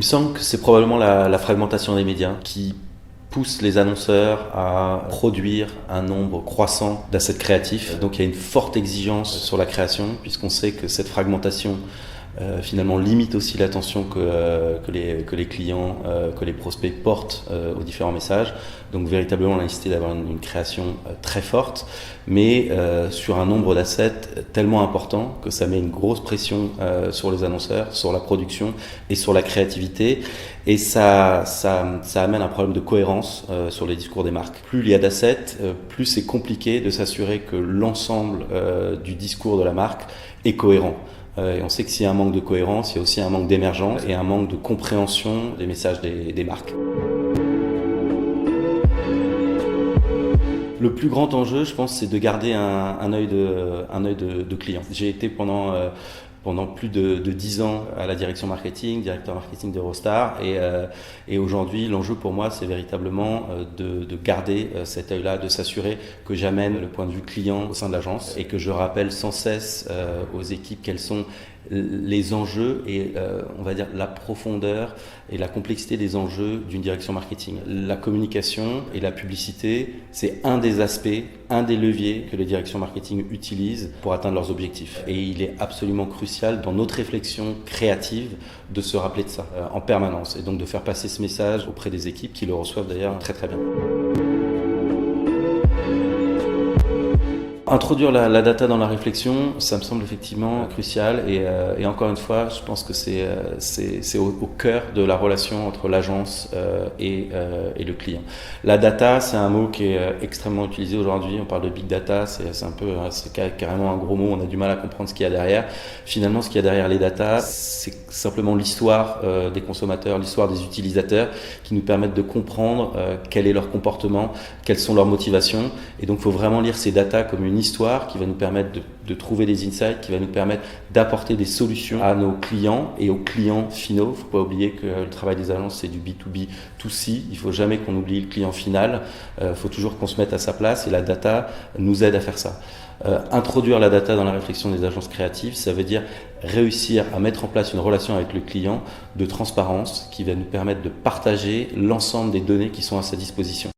Il me semble que c'est probablement la fragmentation des médias qui pousse les annonceurs à produire un nombre croissant d'assets créatifs. Donc il y a une forte exigence sur la création, puisqu'on sait que cette fragmentation finalement limite aussi l'attention que les clients, que les prospects portent aux différents messages. Donc véritablement la nécessité d'avoir une création très forte, mais sur un nombre d'assets tellement important que ça met une grosse pression sur les annonceurs, sur la production et sur la créativité. Et ça amène un problème de cohérence sur les discours des marques. Plus il y a d'assets, plus c'est compliqué de s'assurer que l'ensemble du discours de la marque est cohérent. Et on sait que s'il y a un manque de cohérence, il y a aussi un manque d'émergence et un manque de compréhension des messages des marques. Le plus grand enjeu, je pense, c'est de garder un œil de client. J'ai été pendant plus de 10 ans à la direction marketing, directeur marketing d'Eurostar. Et aujourd'hui, l'enjeu pour moi, c'est véritablement de garder cet œil-là, de s'assurer que j'amène le point de vue client au sein de l'agence et que je rappelle sans cesse aux équipes quels sont les enjeux et on va dire la profondeur et la complexité des enjeux d'une direction marketing. La communication et la publicité, c'est un des aspects, un des leviers que les directions marketing utilisent pour atteindre leurs objectifs. Et il est absolument crucial dans notre réflexion créative de se rappeler de ça en permanence et donc de faire passer ce message auprès des équipes qui le reçoivent d'ailleurs très très bien. Introduire la data dans la réflexion, ça me semble effectivement crucial et encore une fois, je pense que c'est au cœur de la relation entre l'agence et le client. La data, c'est un mot qui est extrêmement utilisé aujourd'hui. On parle de big data, c'est carrément un gros mot. On a du mal à comprendre ce qu'il y a derrière. Finalement, ce qu'il y a derrière les data, c'est simplement l'histoire des consommateurs, l'histoire des utilisateurs qui nous permettent de comprendre quel est leur comportement, quelles sont leurs motivations. Et donc, il faut vraiment lire ces data comme une histoire qui va nous permettre de trouver des insights, qui va nous permettre d'apporter des solutions à nos clients et aux clients finaux. Il ne faut pas oublier que le travail des agences, c'est du B2B, 2C. Il ne faut jamais qu'on oublie le client final. Il faut toujours qu'on se mette à sa place et la data nous aide à faire ça. Introduire la data dans la réflexion des agences créatives, ça veut dire réussir à mettre en place une relation avec le client de transparence qui va nous permettre de partager l'ensemble des données qui sont à sa disposition.